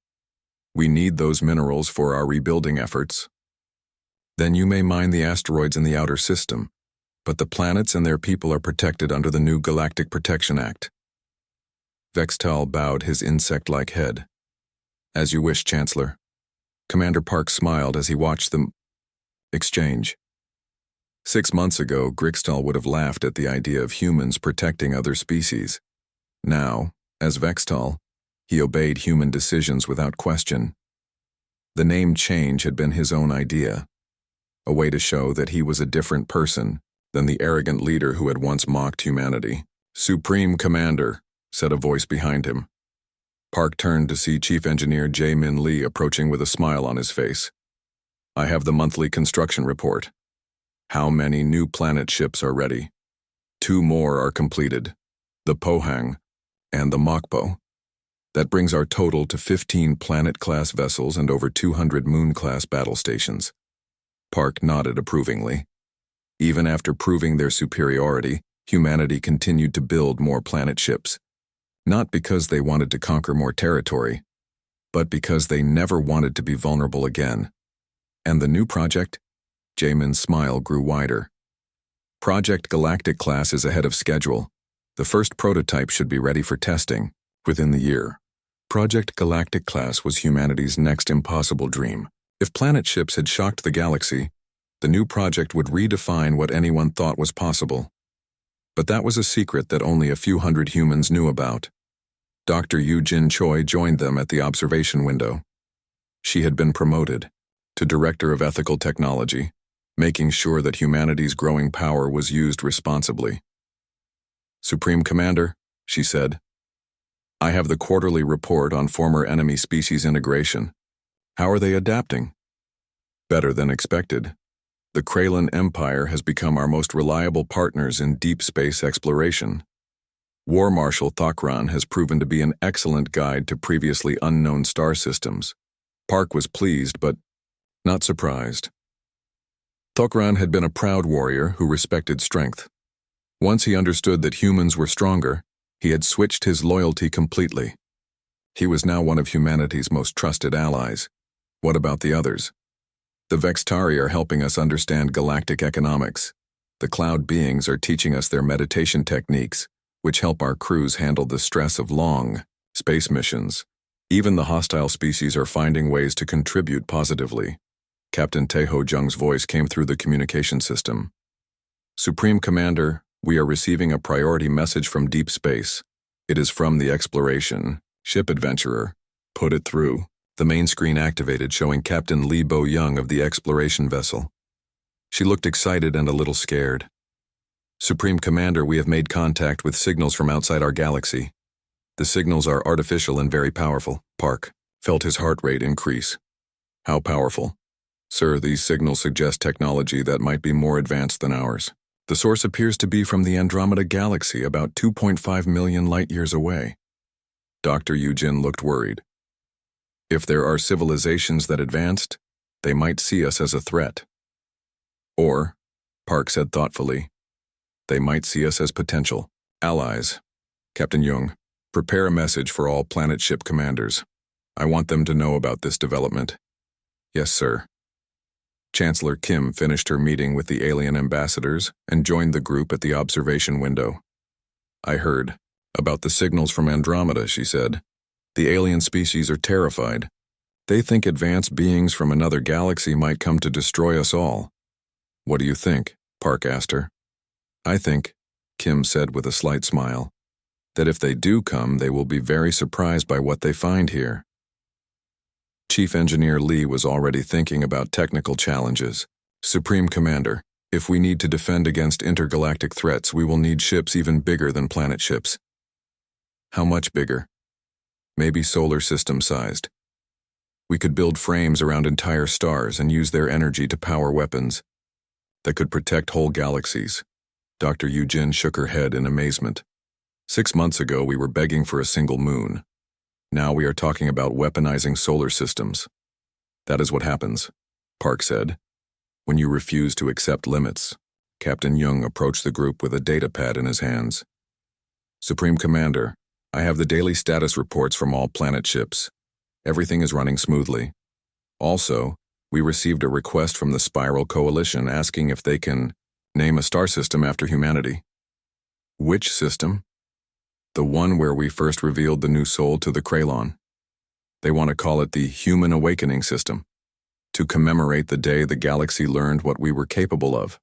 "we need those minerals for our rebuilding efforts." "Then you may mine the asteroids in the outer system, but the planets and their people are protected under the new Galactic Protection Act." Vextal bowed his insect-like head. "As you wish, Chancellor." Commander Park smiled as he watched them exchange. 6 months ago, Grixtal would have laughed at the idea of humans protecting other species. Now, as Vextal, he obeyed human decisions without question. The name change had been his own idea, a way to show that he was a different person than the arrogant leader who had once mocked humanity. "Supreme Commander," said a voice behind him. Park turned to see Chief Engineer Jae-min Lee approaching with a smile on his face. I have the monthly construction report. How many new planet ships are ready? 2 more are completed, the Pohang and the Mokpo. That brings our total to 15 planet-class vessels and over 200 moon-class battle stations. Park nodded approvingly. Even after proving their superiority, humanity continued to build more planet ships. Not because they wanted to conquer more territory, but because they never wanted to be vulnerable again. And the new project? Jaemin's smile grew wider. Project Galactic class is ahead of schedule. The first prototype should be ready for testing within the year. Project Galactic class was humanity's next impossible dream. If planet ships had shocked the galaxy, the new project would redefine what anyone thought was possible. But that was a secret that only a few hundred humans knew about. Dr. Yoo-Jin Choi joined them at the observation window. She had been promoted to Director of Ethical Technology, making sure that humanity's growing power was used responsibly. Supreme Commander, she said, I have the quarterly report on former enemy species integration. How are they adapting? Better than expected. The Kraylan Empire has become our most reliable partners in deep space exploration. War Marshal Thokran has proven to be an excellent guide to previously unknown star systems. Park was pleased, but not surprised. Thokran had been a proud warrior who respected strength. Once he understood that humans were stronger, he had switched his loyalty completely. He was now one of humanity's most trusted allies. What about the others? The Vextari are helping us understand galactic economics. The cloud beings are teaching us their meditation techniques, which help our crews handle the stress of long space missions. Even the hostile species are finding ways to contribute positively. Captain Taeho Jung's voice came through the communication system. Supreme Commander, we are receiving a priority message from deep space. It is from the exploration ship adventurer. Put it through. The main screen activated, showing Captain Lee Bo-young of the exploration vessel. She looked excited and a little scared. Supreme Commander, we have made contact with signals from outside our galaxy. The signals are artificial and very powerful. Park felt his heart rate increase. How powerful? Sir, these signals suggest technology that might be more advanced than ours. The source appears to be from the Andromeda Galaxy, about 2.5 million light-years away. Dr. Yoo-Jin looked worried. If there are civilizations that advanced, they might see us as a threat. Or, Park said thoughtfully, they might see us as potential allies. Captain Jung, prepare a message for all planet ship commanders. I want them to know about this development. Yes, sir. Chancellor Kim finished her meeting with the alien ambassadors and joined the group at the observation window. I heard about the signals from Andromeda, she said. The alien species are terrified. They think advanced beings from another galaxy might come to destroy us all. What do you think? Park asked her. I think, Kim said with a slight smile, that if they do come, they will be very surprised by what they find here. Chief Engineer Lee was already thinking about technical challenges. Supreme Commander, if we need to defend against intergalactic threats, we will need ships even bigger than planet ships. How much bigger? Maybe solar system-sized. We could build frames around entire stars and use their energy to power weapons that could protect whole galaxies. Dr. Yoo-Jin shook her head in amazement. 6 months ago, we were begging for a single moon. Now we are talking about weaponizing solar systems. That is what happens, Park said, when you refuse to accept limits. Captain Jung approached the group with a datapad in his hands. Supreme Commander, I have the daily status reports from all planet ships. Everything is running smoothly. Also, we received a request from the Spiral Coalition asking if they can name a star system after humanity. Which system? The one where we first revealed the new soul to the Kraylan. They want to call it the Human Awakening System, to commemorate the day the galaxy learned what we were capable of.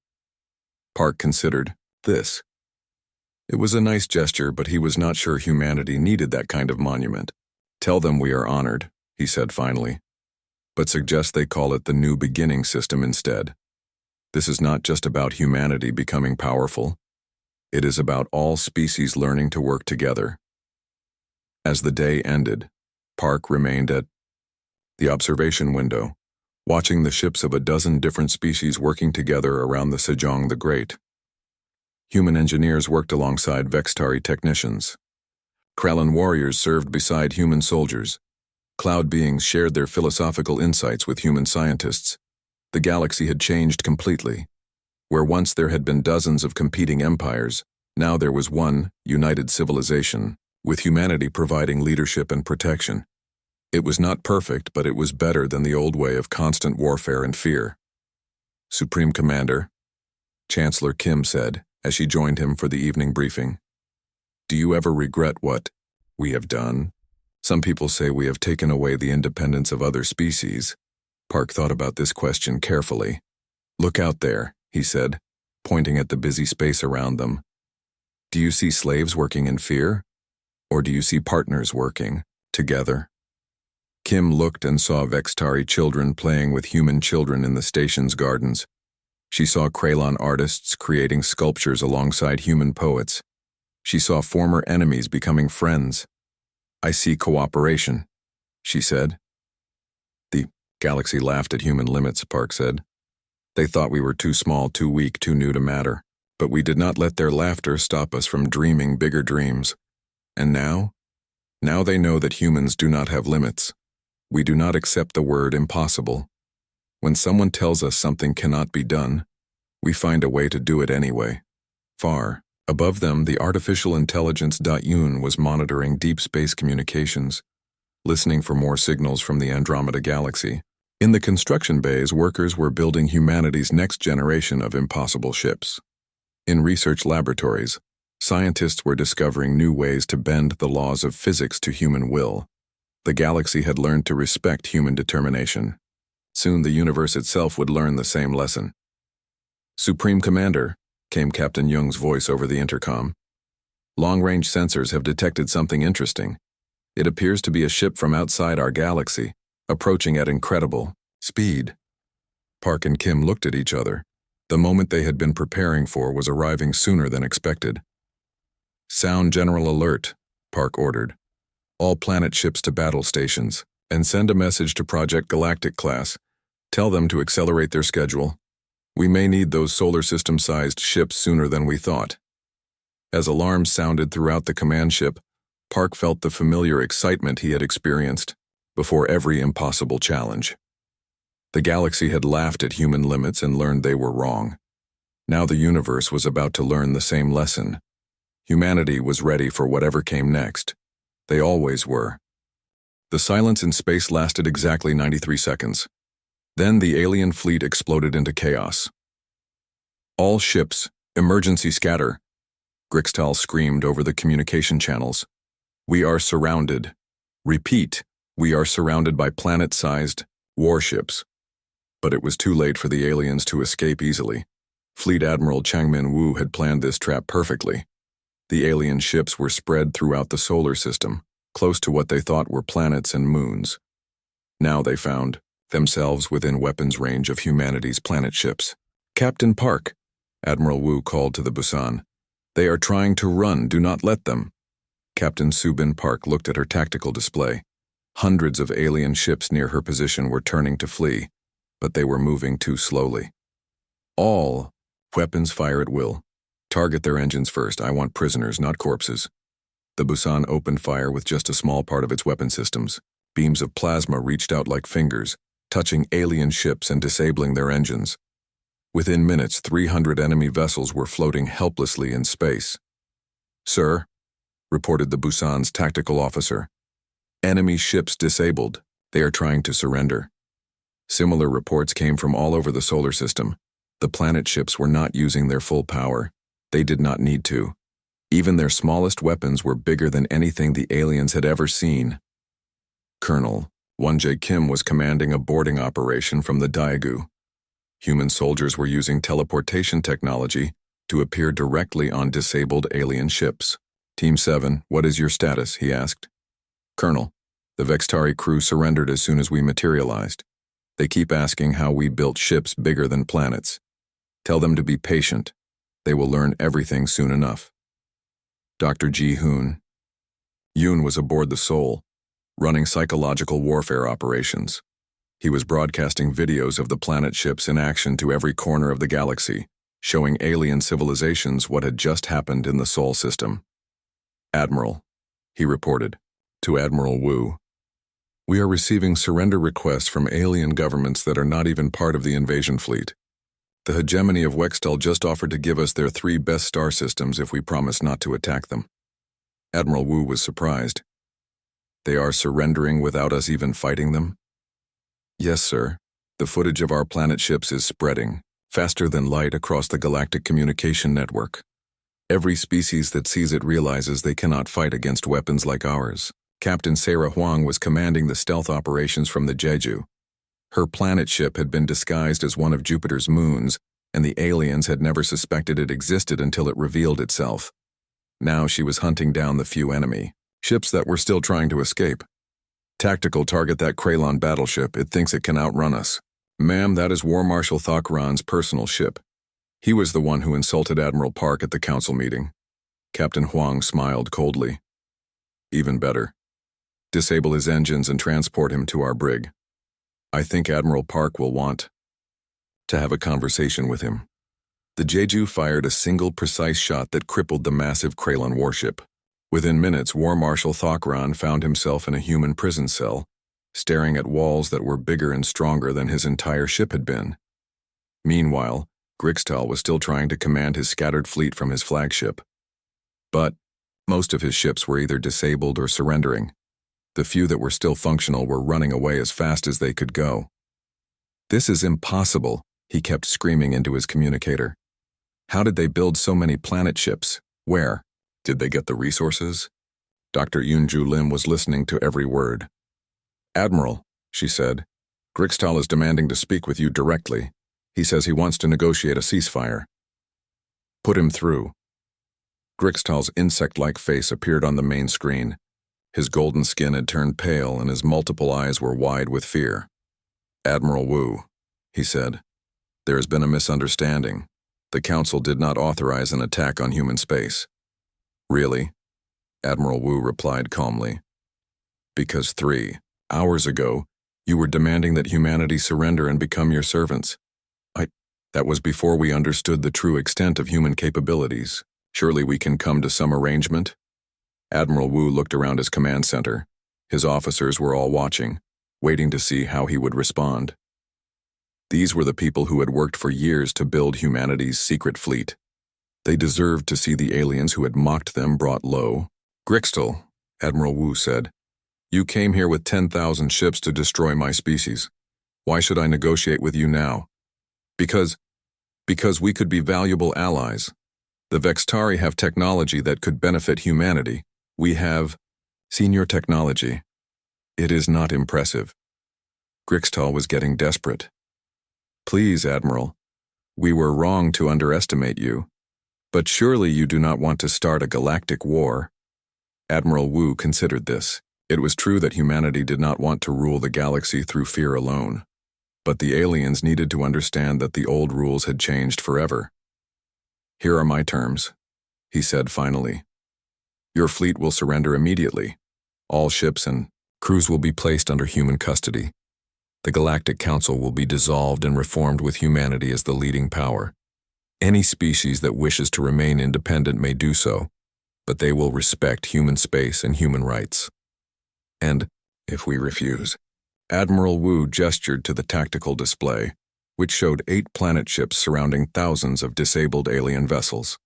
Park considered this. It was a nice gesture, but he was not sure humanity needed that kind of monument. Tell them we are honored, he said finally, but suggest they call it the New Beginning System instead. This is not just about humanity becoming powerful. It is about all species learning to work together. As the day ended, Park remained at the observation window, watching the ships of a dozen different species working together around the Sejong the Great. Human engineers worked alongside Vextari technicians. Kralin warriors served beside human soldiers. Cloud beings shared their philosophical insights with human scientists. The galaxy had changed completely. Where once there had been dozens of competing empires, now there was one united civilization, with humanity providing leadership and protection. It was not perfect, but it was better than the old way of constant warfare and fear. Supreme Commander, Chancellor Kim said, as she joined him for the evening briefing. Do you ever regret what we have done? Some people say we have taken away the independence of other species. Park thought about this question carefully. Look out there, he said, pointing at the busy space around them. Do you see slaves working in fear? Or do you see partners working together? Kim looked and saw Vextari children playing with human children in the station's gardens. She saw Kralon artists creating sculptures alongside human poets. She saw former enemies becoming friends. I see cooperation, she said. The galaxy laughed at human limits, Park said. They thought we were too small, too weak, too new to matter. But we did not let their laughter stop us from dreaming bigger dreams. And now? Now they know that humans do not have limits. We do not accept the word impossible. When someone tells us something cannot be done, we find a way to do it anyway. Far above them, the artificial intelligence Yun was monitoring deep space communications, listening for more signals from the Andromeda galaxy. In the construction bays, workers were building humanity's next generation of impossible ships. In research laboratories, scientists were discovering new ways to bend the laws of physics to human will. The galaxy had learned to respect human determination. Soon the universe itself would learn the same lesson. Supreme Commander, came Captain Jung's voice over the intercom. Long-range sensors have detected something interesting. It appears to be a ship from outside our galaxy, approaching at incredible speed. Park and Kim looked at each other. The moment they had been preparing for was arriving sooner than expected. Sound general alert, Park ordered. All planet ships to battle stations, and send a message to Project Galactic class. Tell them to accelerate their schedule. We may need those solar system-sized ships sooner than we thought. As alarms sounded throughout the command ship, Park felt the familiar excitement he had experienced before every impossible challenge. The galaxy had laughed at human limits and learned they were wrong. Now the universe was about to learn the same lesson. Humanity was ready for whatever came next. They always were. The silence in space lasted exactly 93 seconds. Then the alien fleet exploded into chaos. All ships, emergency scatter, Grixtal screamed over the communication channels. We are surrounded. Repeat, we are surrounded by planet-sized warships. But it was too late for the aliens to escape easily. Fleet Admiral Changmin Wu had planned this trap perfectly. The alien ships were spread throughout the solar system, close to what they thought were planets and moons. Now they found themselves within weapons range of humanity's planet ships. Captain Park, Admiral Wu called to the Busan. They are trying to run, do not let them. Captain Subin Park looked at her tactical display. Hundreds of alien ships near her position were turning to flee, but they were moving too slowly. All weapons fire at will. Target their engines first. I want prisoners, not corpses. The Busan opened fire with just a small part of its weapon systems. Beams of plasma reached out like fingers, touching alien ships and disabling their engines. Within minutes, 300 enemy vessels were floating helplessly in space. Sir, reported the Busan's tactical officer. Enemy ships disabled. They are trying to surrender. Similar reports came from all over the solar system. The planet ships were not using their full power. They did not need to. Even their smallest weapons were bigger than anything the aliens had ever seen. Colonel Won-jae Kim was commanding a boarding operation from the Daegu. Human soldiers were using teleportation technology to appear directly on disabled alien ships. Team 7, what is your status? He asked. Colonel, the Vextari crew surrendered as soon as we materialized. They keep asking how we built ships bigger than planets. Tell them to be patient. They will learn everything soon enough. Dr. Ji-hoon. Yoon was aboard the Seoul. running psychological warfare operations. He was broadcasting videos of the planet ships in action to every corner of the galaxy, showing alien civilizations what had just happened in the Sol system. "Admiral," he reported, to Admiral Wu, "we are receiving surrender requests from alien governments that are not even part of the invasion fleet. The hegemony of Wextal just offered to give us their 3 best star systems if we promise not to attack them." Admiral Wu was surprised. "They are surrendering without us even fighting them?" "Yes, sir. The footage of our planet ships is spreading, faster than light across the galactic communication network. Every species that sees it realizes they cannot fight against weapons like ours." Captain Sarah Huang was commanding the stealth operations from the Jeju. Her planet ship had been disguised as one of Jupiter's moons, and the aliens had never suspected it existed until it revealed itself. Now she was hunting down the few enemy ships that were still trying to escape. "Tactical target that Kralon battleship. It thinks it can outrun us." "Ma'am, that is War Marshal Thakran's personal ship. He was the one who insulted Admiral Park at the council meeting." Captain Huang smiled coldly. "Even better. Disable his engines and transport him to our brig. I think Admiral Park will want to have a conversation with him." The Jeju fired a single precise shot that crippled the massive Kralon warship. Within minutes, War Marshal Thakran found himself in a human prison cell, staring at walls that were bigger and stronger than his entire ship had been. Meanwhile, Grixtal was still trying to command his scattered fleet from his flagship. But most of his ships were either disabled or surrendering. The few that were still functional were running away as fast as they could go. "This is impossible," he kept screaming into his communicator. "How did they build so many planet ships? Where? Did they get the resources?" Dr. Yunju Lim was listening to every word. "Admiral," she said, "Grixtal is demanding to speak with you directly. He says he wants to negotiate a ceasefire." "Put him through." Grixtal's insect-like face appeared on the main screen. His golden skin had turned pale and his multiple eyes were wide with fear. "Admiral Wu," he said, "there has been a misunderstanding. The Council did not authorize an attack on human space." "Really?" Admiral Wu replied calmly. "Because 3 hours ago, you were demanding that humanity surrender and become your servants. That was before we understood the true extent of human capabilities. Surely we can come to some arrangement?" Admiral Wu looked around his command center. His officers were all watching, waiting to see how he would respond. These were the people who had worked for years to build humanity's secret fleet. They deserved to see the aliens who had mocked them brought low. "Grixtal," Admiral Wu said, "you came here with 10,000 ships to destroy my species. Why should I negotiate with you now?" Because we could be valuable allies. The Vextari have technology that could benefit humanity. We have senior technology. It is not impressive." Grixtal was getting desperate. "Please, Admiral, we were wrong to underestimate you. But surely you do not want to start a galactic war." Admiral Wu considered this. It was true that humanity did not want to rule the galaxy through fear alone. But the aliens needed to understand that the old rules had changed forever. "Here are my terms," he said finally. "Your fleet will surrender immediately. All ships and crews will be placed under human custody. The Galactic Council will be dissolved and reformed with humanity as the leading power. Any species that wishes to remain independent may do so, but they will respect human space and human rights. And if we refuse..." Admiral Wu gestured to the tactical display, which showed 8 planet ships surrounding thousands of disabled alien vessels.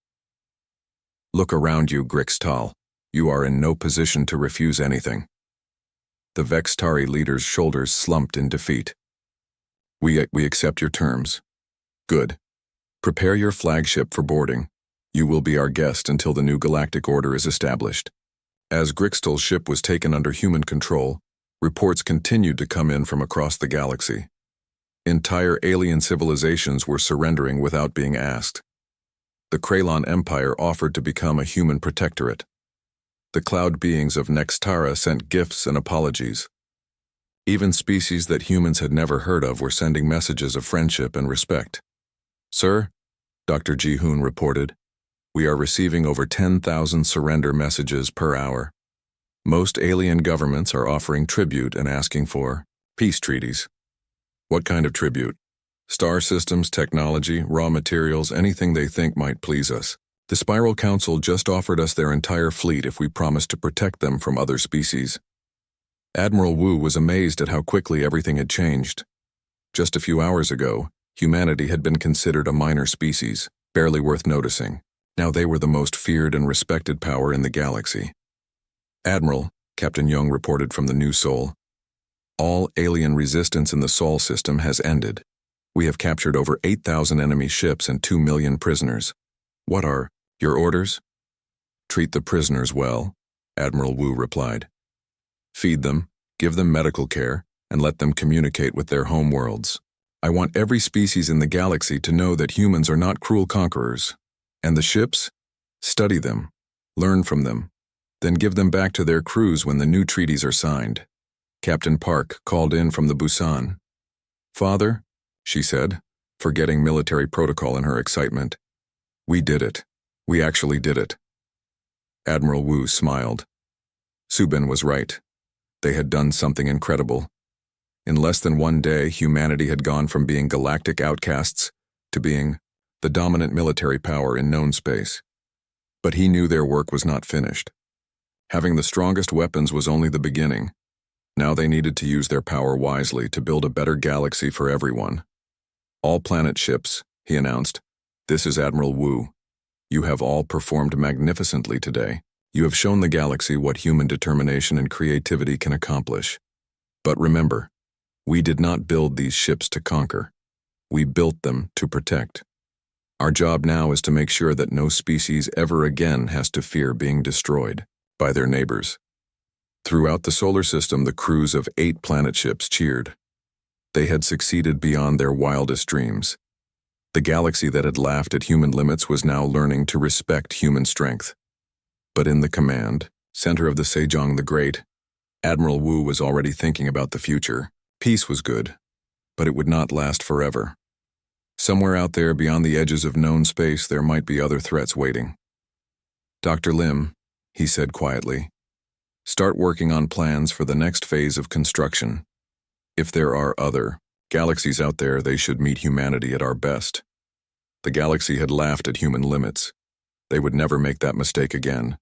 "Look around you, Grixtal. You are in no position to refuse anything." The Vextari leader's shoulders slumped in defeat. We accept your terms." "Good. Prepare your flagship for boarding. You will be our guest until the new galactic order is established." As Grixtal's ship was taken under human control, reports continued to come in from across the galaxy. Entire alien civilizations were surrendering without being asked. The Kralon Empire offered to become a human protectorate. The cloud beings of Nextara sent gifts and apologies. Even species that humans had never heard of were sending messages of friendship and respect. "Sir," Dr. Ji-hoon reported, "we are receiving over 10,000 surrender messages per hour. Most alien governments are offering tribute and asking for peace treaties. What kind of tribute? Star systems, technology, raw materials, anything they think might please us. The Spiral Council just offered us their entire fleet if we promised to protect them from other species. Admiral Wu was amazed at how quickly everything had changed. Just a few hours ago, humanity had been considered a minor species, barely worth noticing. Now they were the most feared and respected power in the galaxy. Admiral, Captain Young reported from the New Sol. All alien resistance in the Sol system has ended. We have captured over 8,000 enemy ships and 2 million prisoners. What are your orders? Treat the prisoners well, Admiral Wu replied. Feed them, give them medical care, and let them communicate with their home worlds. I want every species in the galaxy to know that humans are not cruel conquerors. And the ships? Study them, learn from them, then give them back to their crews when the new treaties are signed. Captain Park called in from the Busan. Father, she said, forgetting military protocol in her excitement. We did it. We actually did it. Admiral Wu smiled. Subin was right. They had done something incredible. In less than one day, humanity had gone from being galactic outcasts to being the dominant military power in known space. But he knew their work was not finished. Having the strongest weapons was only the beginning. Now they needed to use their power wisely to build a better galaxy for everyone. All planet ships, he announced. This is Admiral Wu. You have all performed magnificently today. You have shown the galaxy what human determination and creativity can accomplish. But remember, we did not build these ships to conquer. We built them to protect. Our job now is to make sure that no species ever again has to fear being destroyed by their neighbors. Throughout the solar system, the crews of 8 planet ships cheered. They had succeeded beyond their wildest dreams. The galaxy that had laughed at human limits was now learning to respect human strength. But in the command center of the Sejong the Great, Admiral Wu was already thinking about the future. Peace was good, but it would not last forever. Somewhere out there beyond the edges of known space, there might be other threats waiting. Dr. Lim, he said quietly, start working on plans for the next phase of construction. If there are other galaxies out there, they should meet humanity at our best. The galaxy had laughed at human limits. They would never make that mistake again.